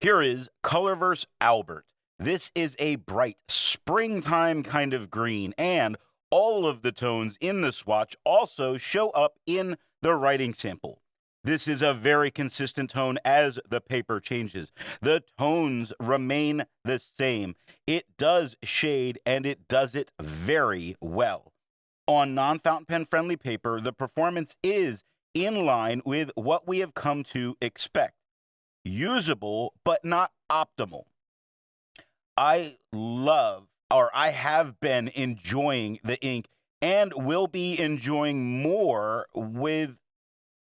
Here is Colorverse Albert. This is a bright springtime kind of green, and all of the tones in the swatch also show up in the writing sample. This is a very consistent tone as the paper changes. The tones remain the same. It does shade, and it does it very well. On non-fountain pen friendly paper, the performance is in line with what we have come to expect. Usable, but not optimal. I love, or I have been enjoying the ink and will be enjoying more with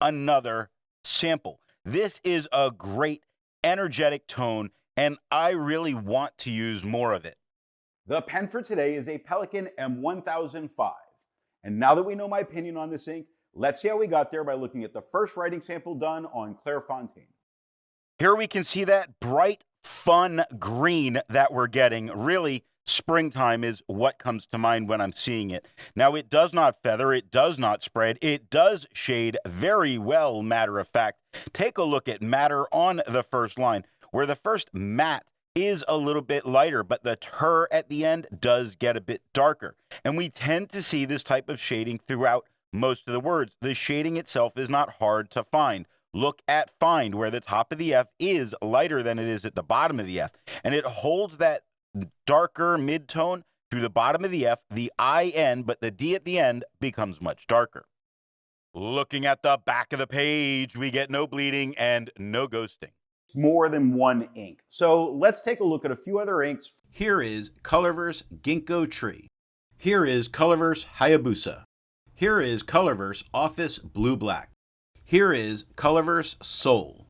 another sample. This is a great, energetic tone, and I really want to use more of it. The pen for today is a Pelikan M1005. And now that we know my opinion on this ink, let's see how we got there by looking at the first writing sample done on Clairfontaine. Here we can see that bright, fun green that we're getting. Really, springtime is what comes to mind when I'm seeing it. Now, it does not feather, it does not spread, it does shade very well, matter of fact. Take a look at matter on the first line, where the first matte is a little bit lighter, but the tur at the end does get a bit darker. And we tend to see this type of shading throughout most of the words. The shading itself is not hard to find. Look at find, where the top of the F is lighter than it is at the bottom of the F, and it holds that darker mid-tone through the bottom of the F, the IN, but the D at the end becomes much darker. Looking at the back of the page, we get no bleeding and no ghosting. More than one ink. So let's take a look at a few other inks. Here is Colorverse Ginkgo Tree. Here is Colorverse Hayabusa. Here is Colorverse Office Blue Black. Here is Colorverse Soul.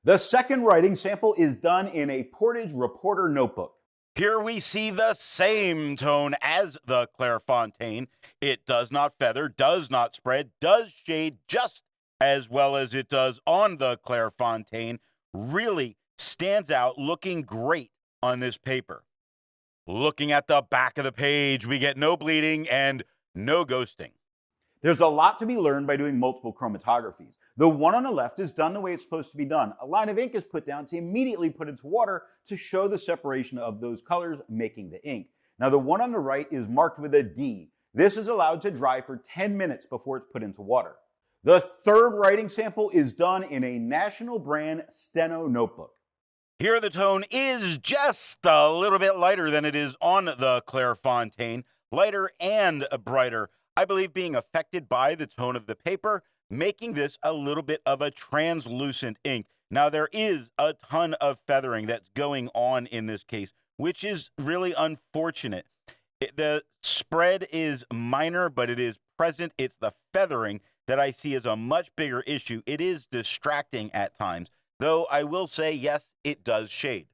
The second writing sample is done in a Portage Reporter notebook. Here we see the same tone as the Clairfontaine. It does not feather, does not spread, does shade just as well as it does on the Clairfontaine. Really stands out, looking great on this paper. Looking at the back of the page, we get no bleeding and no ghosting. There's a lot to be learned by doing multiple chromatographies. The one on the left is done the way it's supposed to be done. A line of ink is put down to immediately put into water to show the separation of those colors, making the ink. Now the one on the right is marked with a D. This is allowed to dry for 10 minutes before it's put into water. The third writing sample is done in a national brand Steno notebook. Here the tone is just a little bit lighter than it is on the Clairfontaine, lighter and brighter. I believe being affected by the tone of the paper, making this a little bit of a translucent ink. Now, there is a ton of feathering that's going on in this case, which is really unfortunate. The spread is minor, but it is present. It's the feathering that I see as a much bigger issue. It is distracting at times, though I will say, yes, it does shade.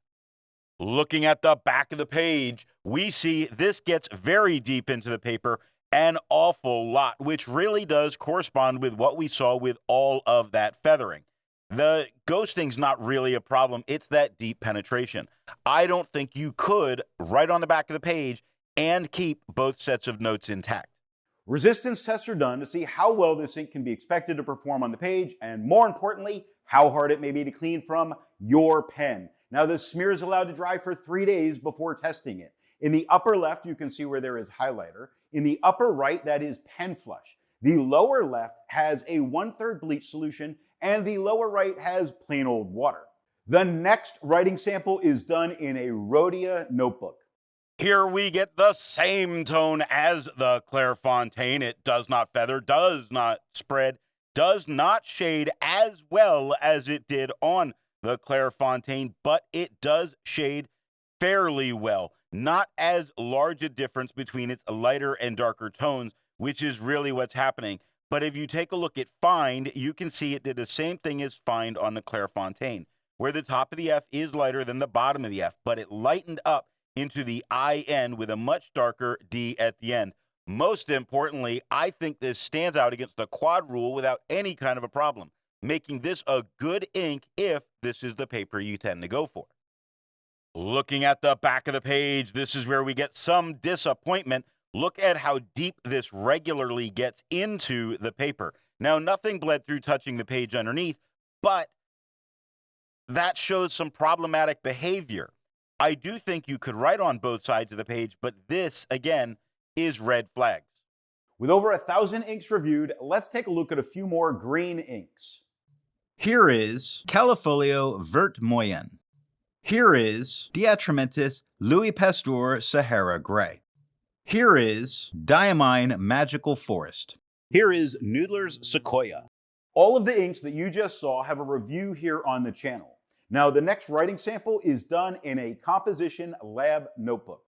Looking at the back of the page, we see this gets very deep into the paper, an awful lot, which really does correspond with what we saw with all of that feathering. The ghosting's not really a problem. It's that deep penetration. I don't think you could write on the back of the page and keep both sets of notes intact. Resistance tests are done to see how well this ink can be expected to perform on the page, and more importantly, how hard it may be to clean from your pen. Now, the smear is allowed to dry for 3 days before testing it. In the upper left, you can see where there is highlighter. In the upper right, that is pen flush. The lower left has a 1/3 bleach solution, and the lower right has plain old water. The next writing sample is done in a Rhodia notebook. Here we get the same tone as the Clairfontaine. It does not feather, does not spread, does not shade as well as it did on the Clairfontaine, but it does shade fairly well. Not as large a difference between its lighter and darker tones, which is really what's happening. But if you take a look at Find, you can see it did the same thing as Find on the Clairfontaine, where the top of the F is lighter than the bottom of the F, but it lightened up into the IN with a much darker D at the end. Most importantly, I think this stands out against the quad rule without any kind of a problem, making this a good ink if this is the paper you tend to go for. Looking at the back of the page, this is where we get some disappointment. Look at how deep this regularly gets into the paper. Now, nothing bled through touching the page underneath, but that shows some problematic behavior. I do think you could write on both sides of the page, but this, again, is red flags. With over 1,000 inks reviewed, let's take a look at a few more green inks. Here is Califolio Vert Moyen. Here is Diatramentis Louis Pasteur Sahara Gray. Here is Diamine Magical Forest. Here is Noodler's Sequoia. All of the inks that you just saw have a review here on the channel. Now, the next writing sample is done in a composition lab notebook.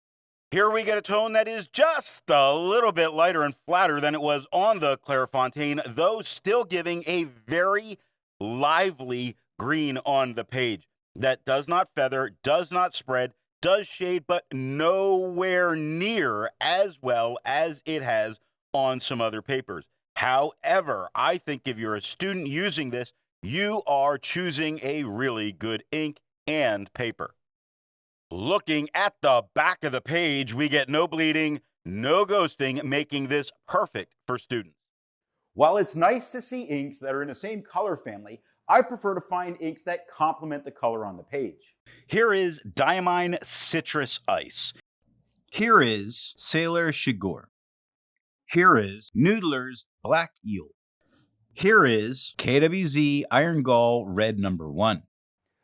Here we get a tone that is just a little bit lighter and flatter than it was on the Clairfontaine, though still giving a very lively green on the page that does not feather, does not spread, does shade, but nowhere near as well as it has on some other papers. However, I think if you're a student using this, you are choosing a really good ink and paper. Looking at the back of the page, we get no bleeding, no ghosting, making this perfect for students. While it's nice to see inks that are in the same color family, I prefer to find inks that complement the color on the page. Here is Diamine Citrus Ice. Here is Sailor Shigur. Here is Noodler's Black Eel. Here is KWZ Iron Gall Red No. 1.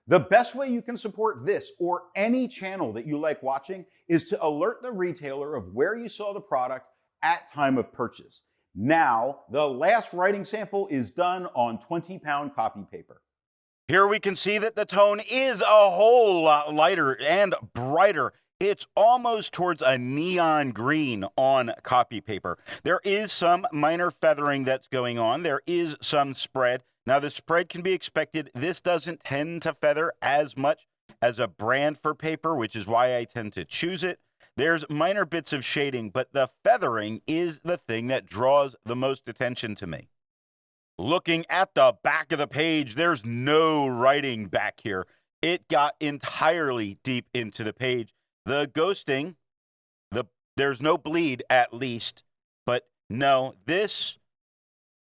The best way you can support this or any channel that you like watching is to alert the retailer of where you saw the product at time of purchase. Now, the last writing sample is done on 20-pound copy paper. Here we can see that the tone is a whole lot lighter and brighter. It's almost towards a neon green on copy paper. There is some minor feathering that's going on. There is some spread. Now, the spread can be expected. This doesn't tend to feather as much as a brand for paper, which is why I tend to choose it. There's minor bits of shading, but the feathering is the thing that draws the most attention to me. Looking at the back of the page, there's no writing back here. It got entirely deep into the page. The ghosting, there's no bleed at least, but no, this,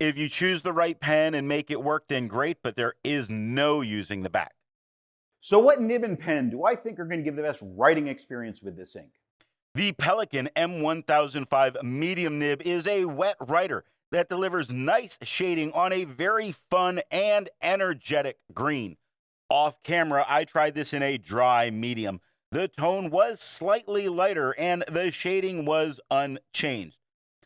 if you choose the right pen and make it work, then great, but there is no using the back. So what nib and pen do I think are going to give the best writing experience with this ink? The Pelikan M1005 medium nib is a wet writer that delivers nice shading on a very fun and energetic green. Off camera, I tried this in a dry medium. The tone was slightly lighter and the shading was unchanged.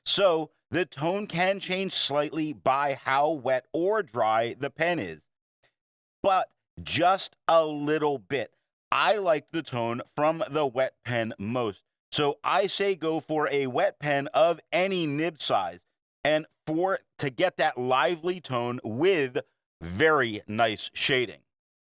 So the tone can change slightly by how wet or dry the pen is, but just a little bit. I like the tone from the wet pen most. So I say go for a wet pen of any nib size and to get that lively tone with very nice shading.